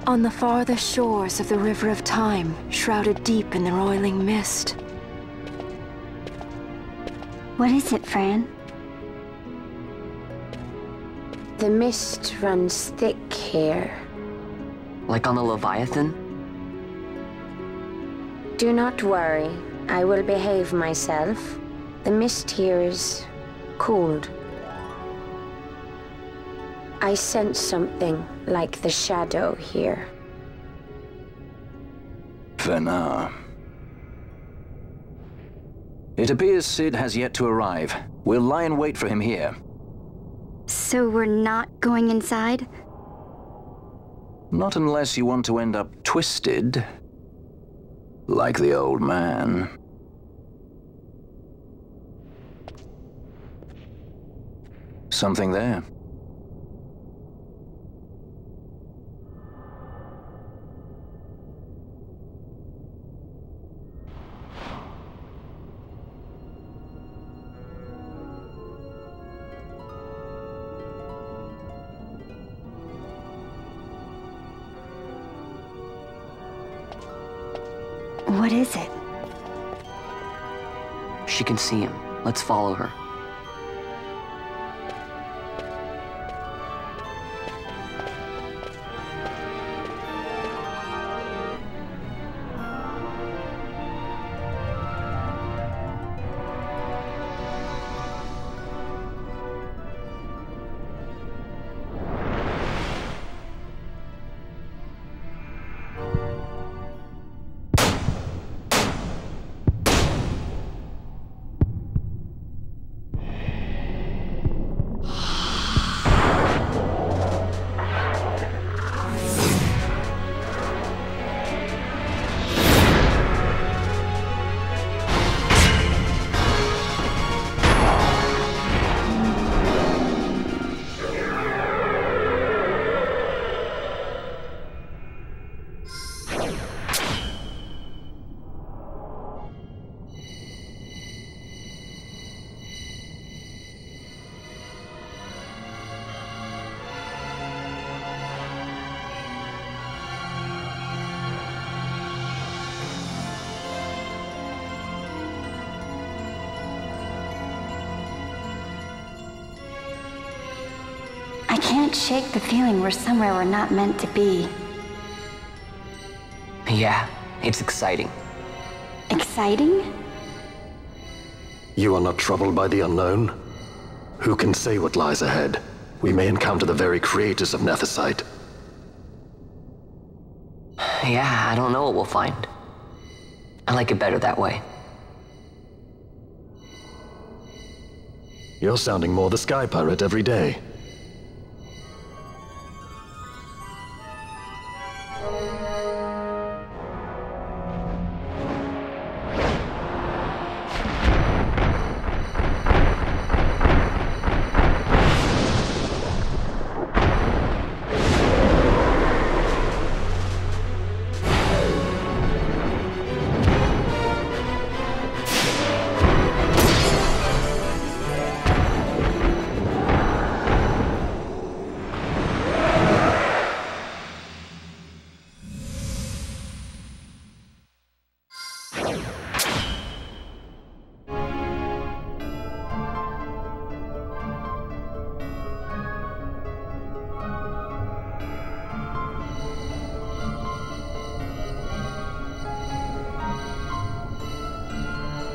On the farthest shores of the River of Time, shrouded deep in the roiling mist. What is it, Fran? The mist runs thick here. Like on the Leviathan? Do not worry. I will behave myself. The mist here is cooled. I sense something like the shadow here. Fenar. It appears Sid has yet to arrive. We'll lie in wait for him here. So we're not going inside? Not unless you want to end up twisted. Like the old man. Something there. What is it? She can see him. Let's follow her. I can't shake the feeling we're somewhere we're not meant to be. Yeah, it's exciting. Exciting? You are not troubled by the unknown? Who can say what lies ahead? We may encounter the very creators of Nethicite. Yeah, I don't know what we'll find. I like it better that way. You're sounding more the Sky Pirate every day.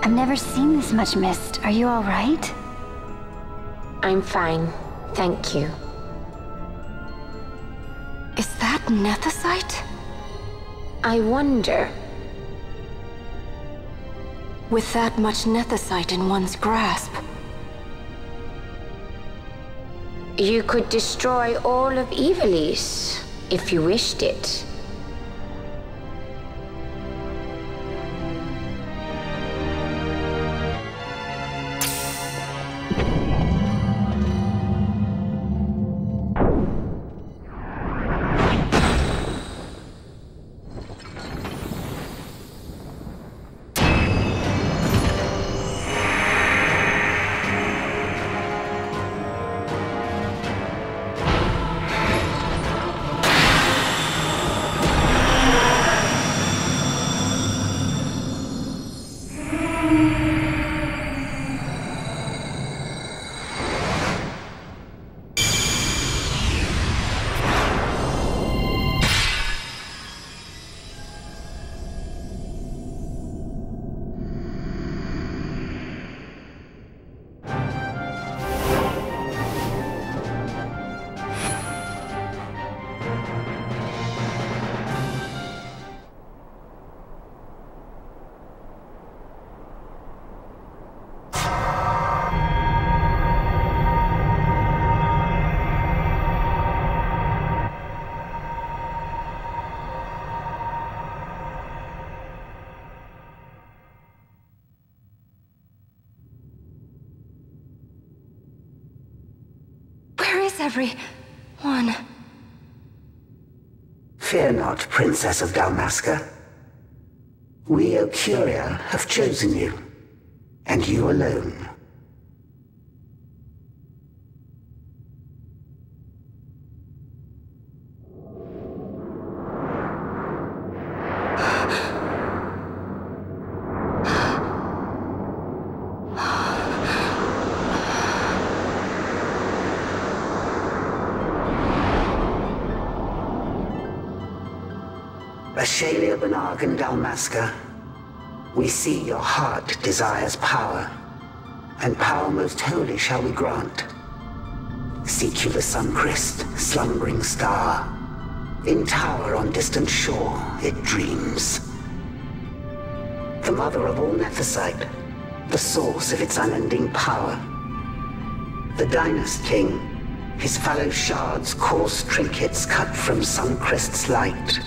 I've never seen this much mist. Are you all right? I'm fine, thank you. Is that Nethicite? I wonder. With that much Nethicite in one's grasp. You could destroy all of Ivalice, if you wished it. Where's everyone? Fear not, Princess of Dalmasca. We, Ocuria, have chosen you, and you alone. Ashalia Benarg and Dalmasca, we see your heart desires power, and power most holy shall we grant. Seek you the sun-crest, slumbering star. In tower on distant shore it dreams. The mother of all Nephesite, the source of its unending power. The Dynast King, his fallow shards coarse trinkets cut from sun-crest's light.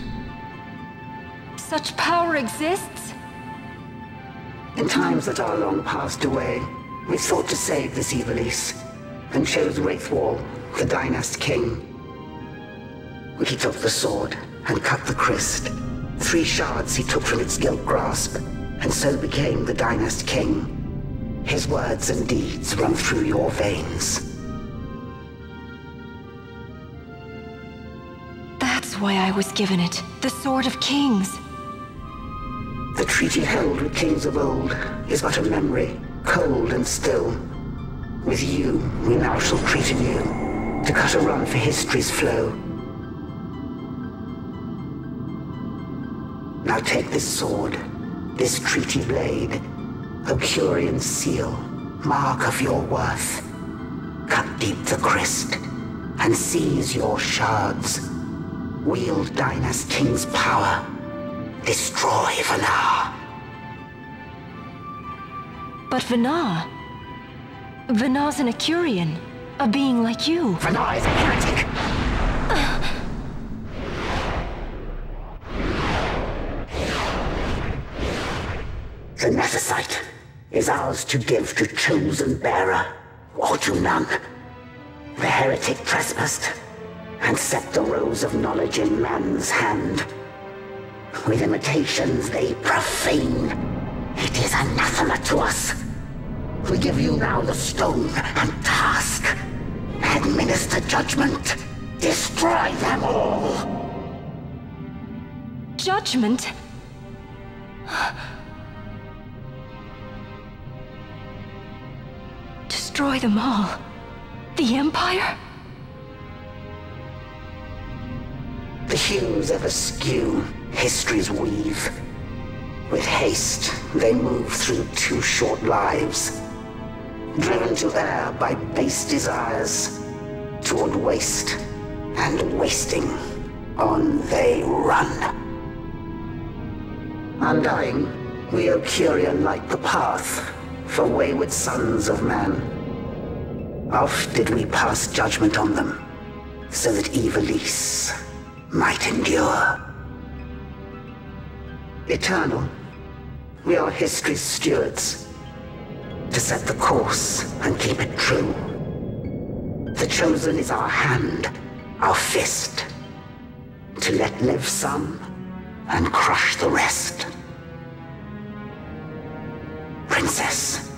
Such power exists? In times that are long passed away, we sought to save this Evilise, and chose Wraithwall, the Dynast King. He took the sword and cut the crest. 3 shards he took from its gilt grasp, and so became the Dynast King. His words and deeds run through your veins. That's why I was given it. The Sword of Kings. The treaty held with kings of old is but a memory, cold and still. With you, we now shall treat anew, to cut a run for history's flow. Now take this sword, this treaty blade, Ocurian seal, mark of your worth. Cut deep the crest, and seize your shards. Wield Dynast King's power. Destroy Vanar. But Vanar? Vanar's an Ocurian, a being like you. Vanar is a heretic. The Nephesite is ours to give to chosen bearer, or to none. The heretic trespassed, and set the rose of knowledge in man's hand. With imitations they profane. It is anathema to us. We give you now the stone and task. Administer judgment. Destroy them all. Judgment? Destroy them all? The Empire? The hues ever skew history's weave. With haste, they move through 2 short lives. Driven to err by base desires, toward waste, and wasting, on they run. Undying, we Ocurian light the path for wayward sons of man. Oft did we pass judgment on them, so that Evilise might endure. Eternal, we are history's stewards, to set the course and keep it true. The chosen is our hand, our fist, to let live some and crush the rest. Princess,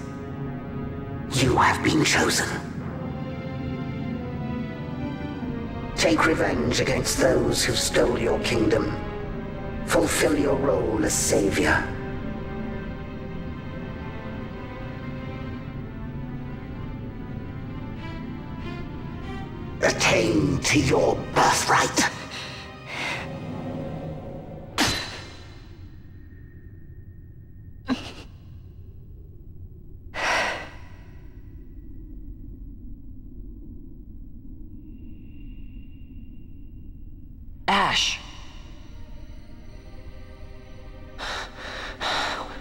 you have been chosen. Take revenge against those who stole your kingdom. Fulfill your role as savior. Attain to your birthright. Ash!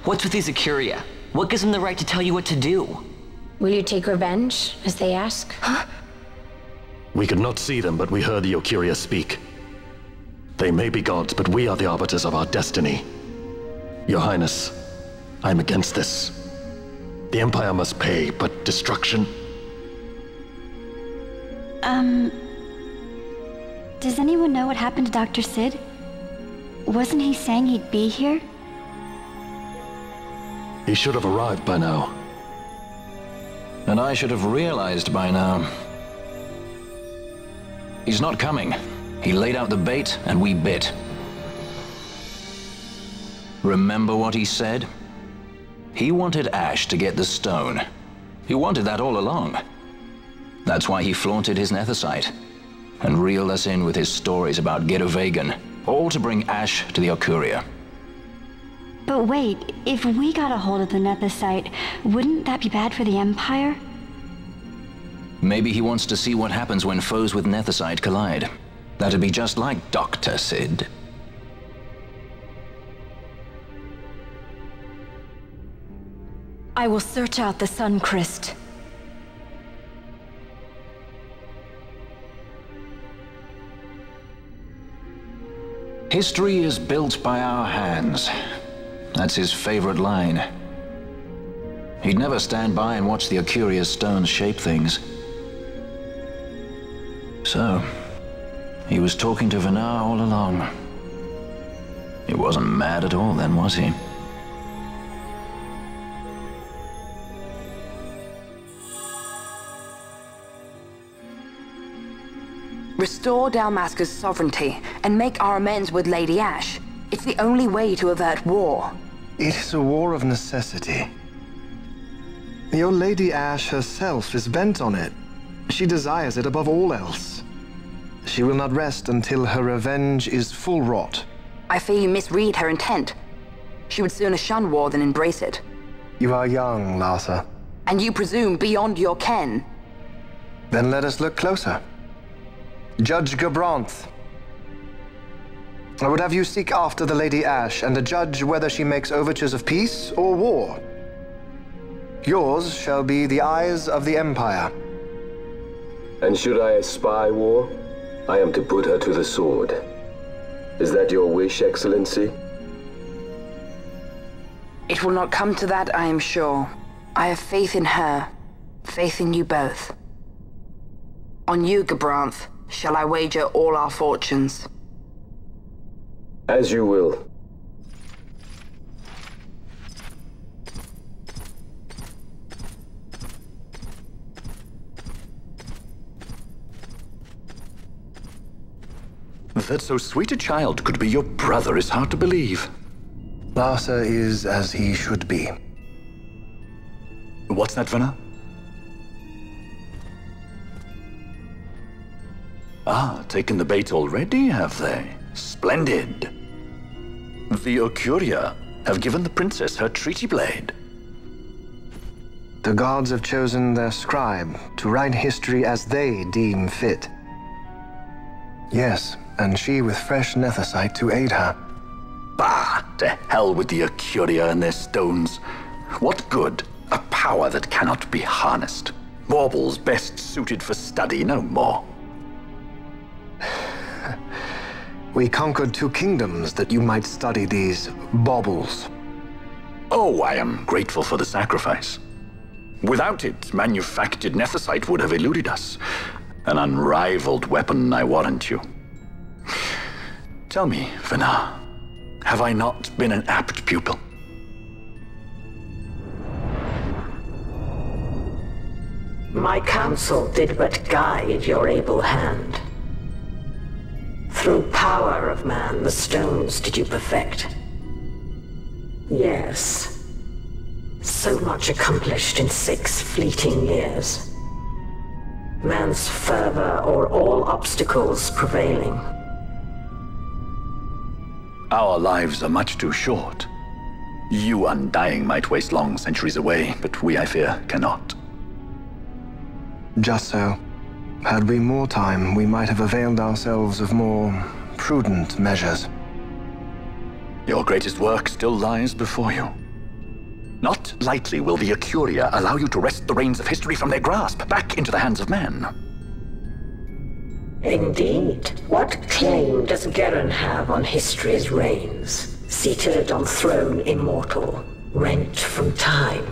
What's with these Ocuria? What gives them the right to tell you what to do? Will you take revenge, as they ask? Huh? We could not see them, but we heard the Ocuria speak. They may be gods, but we are the arbiters of our destiny. Your Highness, I'm against this. The Empire must pay, but destruction? Does anyone know what happened to Dr. Sid? Wasn't he saying he'd be here? He should have arrived by now. And I should have realized by now. He's not coming. He laid out the bait, and we bit. Remember what he said? He wanted Ash to get the stone. He wanted that all along. That's why he flaunted his nethicite, and reeled us in with his stories about Giruvegan, all to bring Ash to the Okuria. But wait, if we got a hold of the nethicite, wouldn't that be bad for the Empire? Maybe he wants to see what happens when foes with nethicite collide. That'd be just like Dr. Sid. I will search out the Sun Crest. History is built by our hands. That's his favorite line. He'd never stand by and watch the Okuria's stones shape things. So, he was talking to Vanar all along. He wasn't mad at all then, was he? Restore Dalmasca's sovereignty and make our amends with Lady Ash. It's the only way to avert war. It is a war of necessity. Your Lady Ash herself is bent on it. She desires it above all else. She will not rest until her revenge is full wrought. I fear you misread her intent. She would sooner shun war than embrace it. You are young, Larsa. And you presume beyond your ken. Then let us look closer. Judge Gabranth. I would have you seek after the Lady Ash and judge whether she makes overtures of peace or war. Yours shall be the eyes of the Empire. And should I espy war, I am to put her to the sword. Is that your wish, Excellency? It will not come to that, I am sure. I have faith in her, faith in you both. On you, Gabranth, shall I wager all our fortunes? As you will. That so sweet a child could be your brother is hard to believe. Larsa is as he should be. What's that, Vanar? Ah, taken the bait already, have they? Splendid. The Okuria have given the princess her treaty blade. The gods have chosen their scribe to write history as they deem fit. Yes, and she with fresh nethicite to aid her. Bah! To hell with the Okuria and their stones. What good? A power that cannot be harnessed. Baubles best suited for study, no more. We conquered 2 kingdoms that you might study these baubles. Oh, I am grateful for the sacrifice. Without it, manufactured nethicite would have eluded us. An unrivaled weapon, I warrant you. Tell me, Vanar, have I not been an apt pupil? My counsel did but guide your able hand. Through power of man, the stones did you perfect. Yes. So much accomplished in 6 fleeting years. Man's fervor o'er all obstacles prevailing. Our lives are much too short. You undying might waste long centuries away, but we, I fear, cannot. Just so. Had we more time, we might have availed ourselves of more prudent measures. Your greatest work still lies before you. Not lightly will the Okuria allow you to wrest the reins of history from their grasp, back into the hands of men. Indeed. What claim does Geren have on history's reins, seated on throne immortal, rent from time?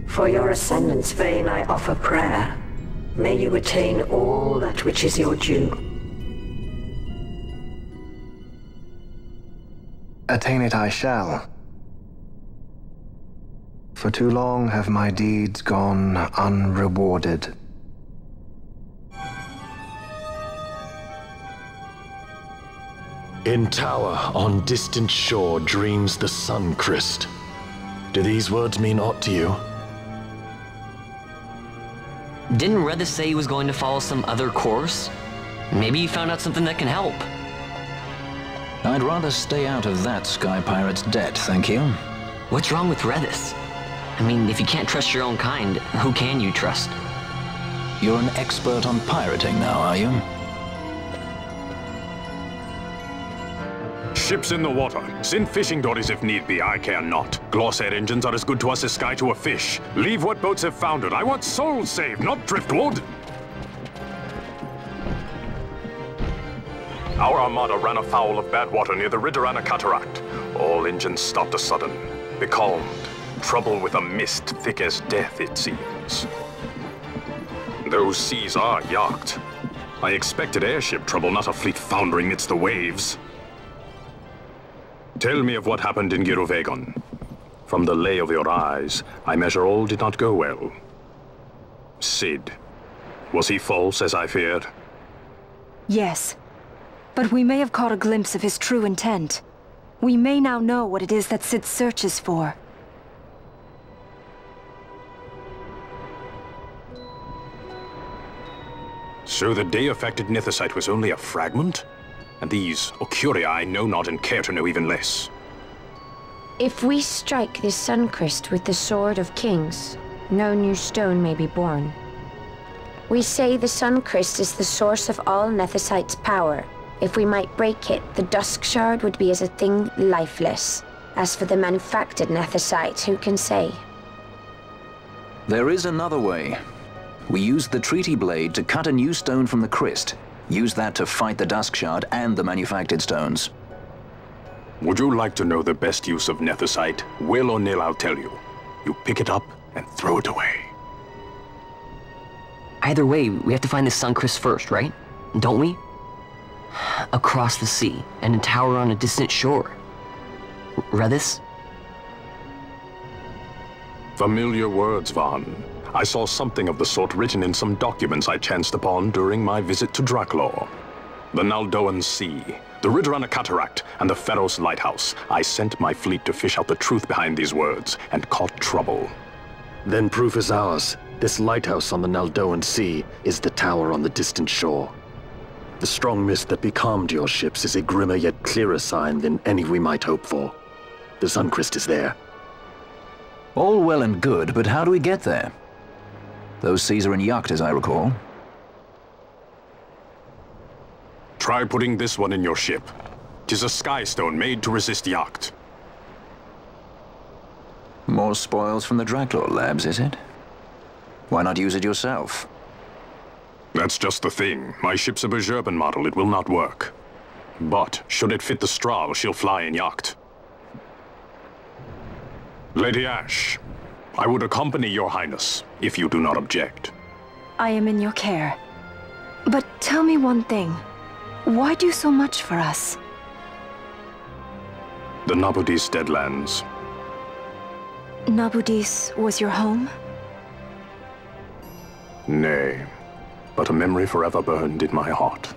For your ascendant's vein I offer prayer. May you attain all that which is your due. Attain it I shall. For too long have my deeds gone unrewarded. In tower on distant shore dreams the sun Christ. Do these words mean aught to you? Didn't Redis say he was going to follow some other course? Maybe he found out something that can help. I'd rather stay out of that Sky Pirate's debt, thank you. What's wrong with Redis? I mean, if you can't trust your own kind, who can you trust? You're an expert on pirating now, are you? Ships in the water. Send fishing dories if need be, I care not. Glossair engines are as good to us as sky to a fish. Leave what boats have foundered. I want souls saved, not driftwood. Our armada ran afoul of bad water near the Ridorana Cataract. All engines stopped a sudden. Becalmed. Trouble with a mist thick as death, it seems. Those seas are yacht. I expected airship trouble, not a fleet foundering midst the waves. Tell me of what happened in Giruvegan. From the lay of your eyes, I measure all did not go well. Cid. Was he false, as I feared? Yes. But we may have caught a glimpse of his true intent. We may now know what it is that Cid searches for. So the day-affected Nethicite was only a fragment? And these Ocuria I know not and care to know even less. If we strike this Suncrest with the Sword of Kings, no new stone may be born. We say the Suncrest is the source of all Nethicite's power. If we might break it, the Dusk Shard would be as a thing lifeless. As for the manufactured Nethicite, who can say? There is another way. We used the Treaty Blade to cut a new stone from the Crest. Use that to fight the Dusk Shard and the manufactured stones. Would you like to know the best use of Nethicite? Will or nil, I'll tell you. You pick it up and throw it away. Either way, we have to find the Suncrest first, right? Don't we? Across the sea, and a tower on a distant shore. Redis? Familiar words, Vaughn. I saw something of the sort written in some documents I chanced upon during my visit to Draklor. The Naldoan Sea, the Ridorana Cataract, and the Pharos Lighthouse. I sent my fleet to fish out the truth behind these words, and caught trouble. Then proof is ours. This lighthouse on the Naldoan Sea is the tower on the distant shore. The strong mist that becalmed your ships is a grimmer yet clearer sign than any we might hope for. The Suncrest is there. All well and good, but how do we get there? Those seas are in yacht, as I recall. Try putting this one in your ship. 'Tis a sky stone made to resist yacht. More spoils from the Draklor labs, is it? Why not use it yourself? That's just the thing. My ship's a Bergerben model. It will not work. But, should it fit the Strahl, she'll fly in yacht. Lady Ash, I would accompany your highness, if you do not object. I am in your care. But tell me one thing. Why do so much for us? The Nabudis Deadlands. Nabudis was your home? Nay, but a memory forever burned in my heart.